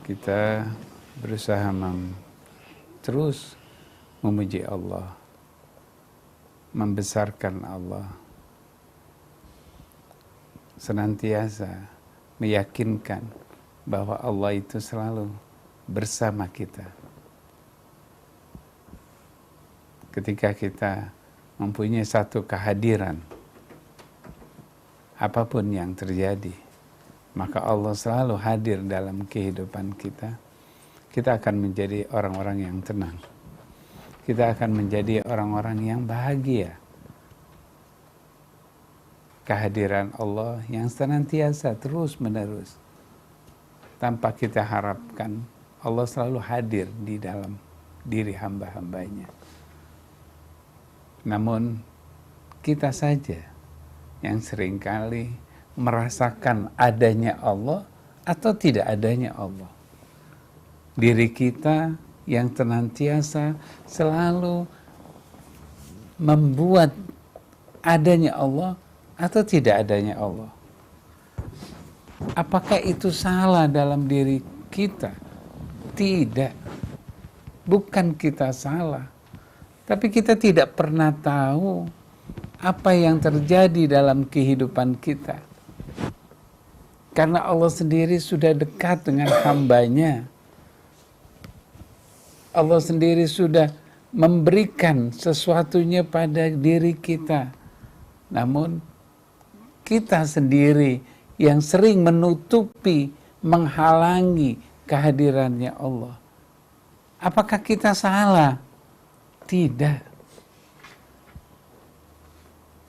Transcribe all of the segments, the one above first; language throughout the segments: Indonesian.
kita berusaha terus memuji Allah, membesarkan Allah, senantiasa meyakinkan bahwa Allah itu selalu bersama kita. Ketika kita mempunyai satu kehadiran, apapun yang terjadi, maka Allah selalu hadir dalam kehidupan kita. Kita akan menjadi orang-orang yang tenang. Kita akan menjadi orang-orang yang bahagia. Kehadiran Allah yang senantiasa terus-menerus. Tanpa kita harapkan, Allah selalu hadir di dalam diri hamba-hambanya. Namun, kita saja yang seringkali merasakan adanya Allah atau tidak adanya Allah. Diri kita yang senantiasa selalu membuat adanya Allah atau tidak adanya Allah. Apakah itu salah dalam diri kita? Tidak. Bukan kita salah. Tapi kita tidak pernah tahu apa yang terjadi dalam kehidupan kita. Karena Allah sendiri sudah dekat dengan hambanya. Allah sendiri sudah memberikan sesuatunya pada diri kita. Namun kita sendiri yang sering menutupi, menghalangi kehadirannya Allah. Apakah kita salah? Tidak.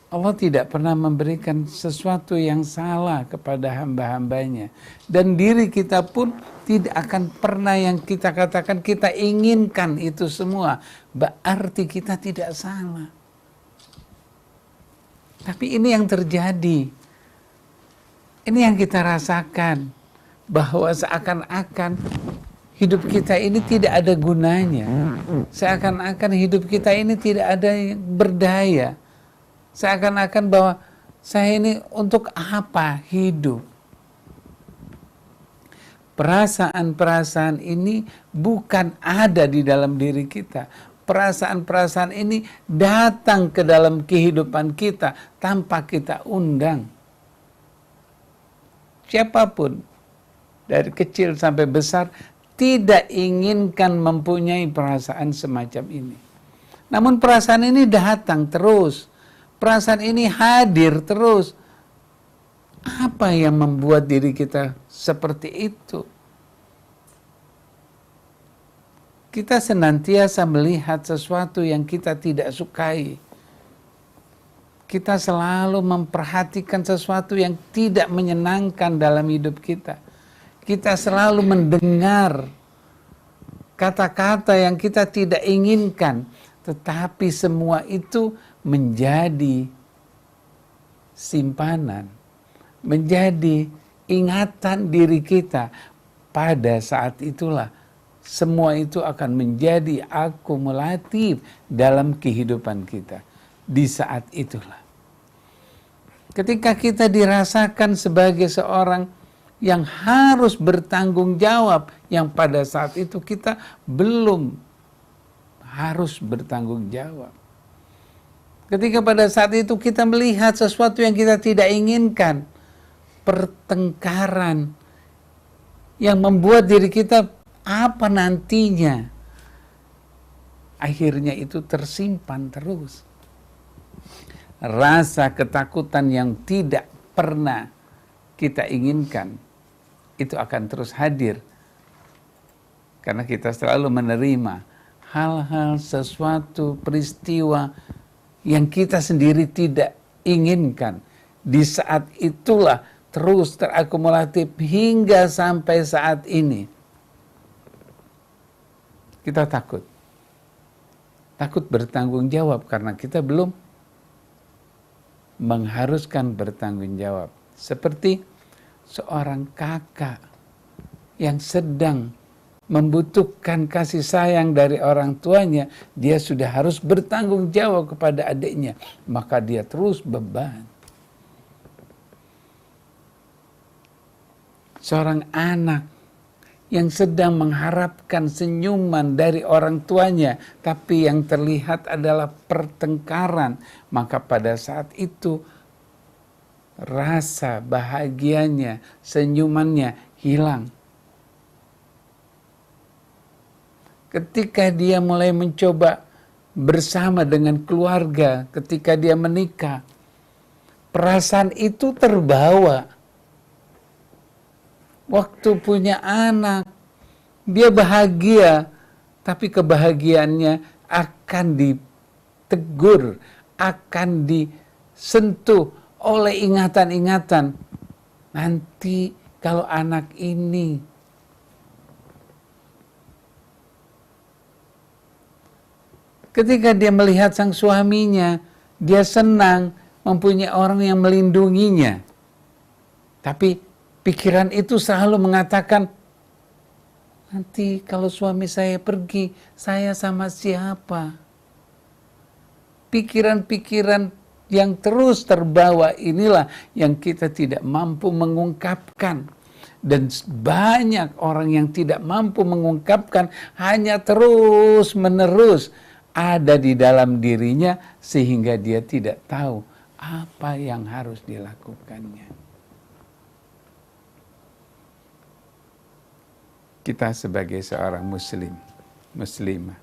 Allah tidak pernah memberikan sesuatu yang salah kepada hamba-hambanya. Dan diri kita pun tidak akan pernah yang kita katakan kita inginkan itu semua. Berarti kita tidak salah. Tapi ini yang terjadi. Ini yang kita rasakan. Bahwa seakan-akan hidup kita ini tidak ada gunanya. Seakan-akan hidup kita ini tidak ada yang berdaya. Seakan-akan bahwa saya ini untuk apa hidup? Perasaan-perasaan ini bukan ada di dalam diri kita. Perasaan-perasaan ini datang ke dalam kehidupan kita tanpa kita undang. Siapapun, dari kecil sampai besar, tidak inginkan mempunyai perasaan semacam ini. Namun perasaan ini datang terus. Perasaan ini hadir terus. Apa yang membuat diri kita seperti itu? Kita senantiasa melihat sesuatu yang kita tidak sukai. Kita selalu memperhatikan sesuatu yang tidak menyenangkan dalam hidup kita. Kita selalu mendengar kata-kata yang kita tidak inginkan. Tetapi semua itu menjadi simpanan, menjadi ingatan diri kita. Pada saat itulah semua itu akan menjadi akumulatif dalam kehidupan kita. Di saat itulah, ketika kita dirasakan sebagai seorang yang harus bertanggung jawab, yang pada saat itu kita belum harus bertanggung jawab. Ketika pada saat itu kita melihat sesuatu yang kita tidak inginkan, pertengkaran yang membuat diri kita apa nantinya, akhirnya itu tersimpan terus. Rasa ketakutan yang tidak pernah kita inginkan itu akan terus hadir karena kita selalu menerima hal-hal, sesuatu, peristiwa yang kita sendiri tidak inginkan. Di saat itulah terus terakumulatif hingga sampai saat ini. Kita takut. Takut bertanggung jawab karena kita belum mengharuskan bertanggung jawab. Seperti seorang kakak yang sedang membutuhkan kasih sayang dari orang tuanya, dia sudah harus bertanggung jawab kepada adiknya, maka dia terus beban. Seorang anak yang sedang mengharapkan senyuman dari orang tuanya, tapi yang terlihat adalah pertengkaran, maka pada saat itu rasa bahagianya, senyumannya hilang. Ketika dia mulai mencoba bersama dengan keluarga, ketika dia menikah, perasaan itu terbawa. Waktu punya anak, dia bahagia, tapi kebahagiaannya akan ditegur, akan disentuh oleh ingatan-ingatan. Nanti kalau anak ini ketika dia melihat sang suaminya, dia senang mempunyai orang yang melindunginya. Tapi pikiran itu selalu mengatakan, nanti kalau suami saya pergi, saya sama siapa? Pikiran-pikiran yang terus terbawa inilah yang kita tidak mampu mengungkapkan. Dan banyak orang yang tidak mampu mengungkapkan hanya terus menerus ada di dalam dirinya sehingga dia tidak tahu apa yang harus dilakukannya. Kita sebagai seorang muslimah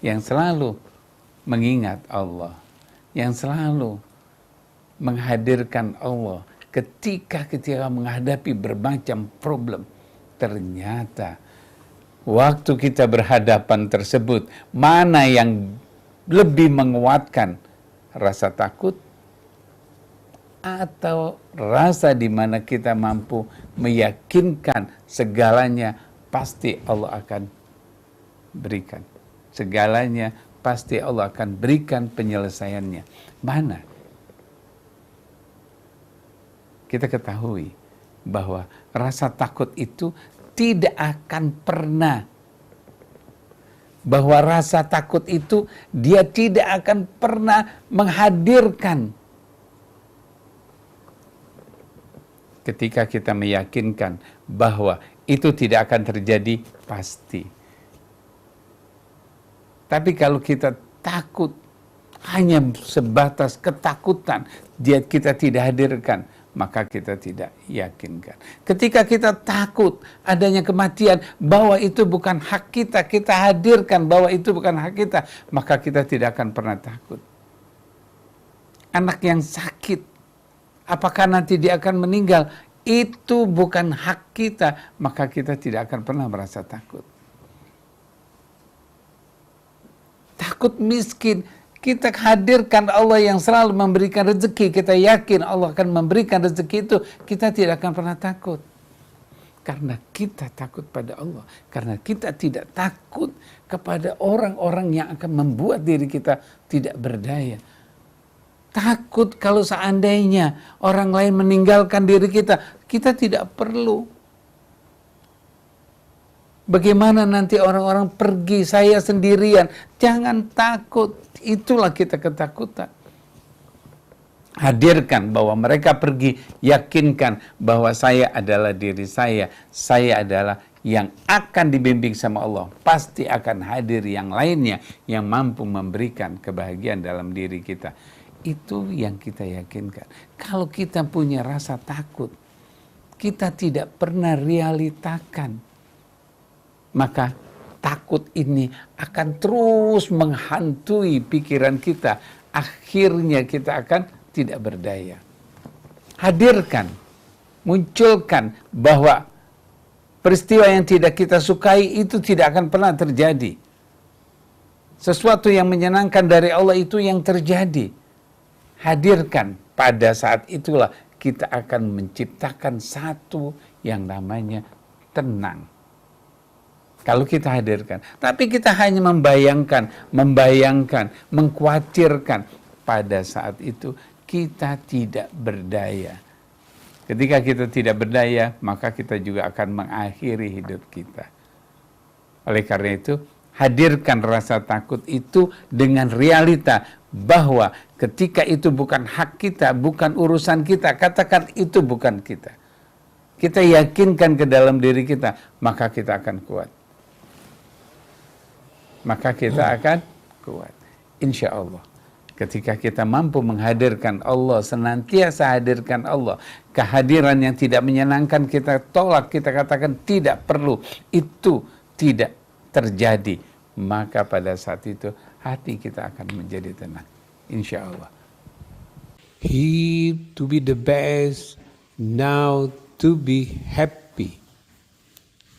yang selalu mengingat Allah, yang selalu menghadirkan Allah ketika menghadapi bermacam problem, ternyata waktu kita berhadapan tersebut, mana yang lebih menguatkan, rasa takut atau rasa di mana kita mampu meyakinkan segalanya pasti Allah akan berikan. Segalanya pasti Allah akan berikan penyelesaiannya. Mana? Kita ketahui bahwa rasa takut itu tidak akan pernah, bahwa rasa takut itu dia tidak akan pernah menghadirkan. Ketika kita meyakinkan bahwa itu tidak akan terjadi, pasti. Tapi kalau kita takut, hanya sebatas ketakutan, kita tidak hadirkan, maka kita tidak yakinkan. Ketika kita takut adanya kematian, bahwa itu bukan hak kita, kita hadirkan bahwa itu bukan hak kita, maka kita tidak akan pernah takut. Anak yang sakit, apakah nanti dia akan meninggal? Itu bukan hak kita, maka kita tidak akan pernah merasa takut. Takut miskin, kita hadirkan Allah yang selalu memberikan rezeki, kita yakin Allah akan memberikan rezeki itu, kita tidak akan pernah takut. Karena kita takut pada Allah, karena kita tidak takut kepada orang-orang yang akan membuat diri kita tidak berdaya. Takut kalau seandainya orang lain meninggalkan diri kita, kita tidak perlu. Bagaimana nanti orang-orang pergi, saya sendirian? Jangan takut, itulah kita ketakutan. Hadirkan bahwa mereka pergi, yakinkan bahwa saya adalah diri saya adalah yang akan dibimbing sama Allah. Pasti akan hadir yang lainnya yang mampu memberikan kebahagiaan dalam diri kita. Itu yang kita yakinkan. Kalau kita punya rasa takut, kita tidak pernah realitakan, maka takut ini akan terus menghantui pikiran kita. Akhirnya kita akan tidak berdaya. Hadirkan, munculkan bahwa peristiwa yang tidak kita sukai itu tidak akan pernah terjadi. Sesuatu yang menyenangkan dari Allah itu yang terjadi. Hadirkan, pada saat itulah kita akan menciptakan satu yang namanya tenang. Kalau kita hadirkan, tapi kita hanya membayangkan, mengkhawatirkan, pada saat itu kita tidak berdaya. Ketika kita tidak berdaya, maka kita juga akan mengakhiri hidup kita. Oleh karena itu, hadirkan rasa takut itu dengan realita bahwa ketika itu bukan hak kita, bukan urusan kita, katakan itu bukan kita. kita yakinkan ke dalam diri kita, maka kita akan kuat. Maka kita akan kuat. Insya Allah. Ketika kita mampu menghadirkan Allah, senantiasa hadirkan Allah. Kehadiran yang tidak menyenangkan kita tolak, kita katakan tidak perlu. Itu tidak terjadi. Maka pada saat itu hati kita akan menjadi tenang. Insya Allah. He to be the best, now to be happy.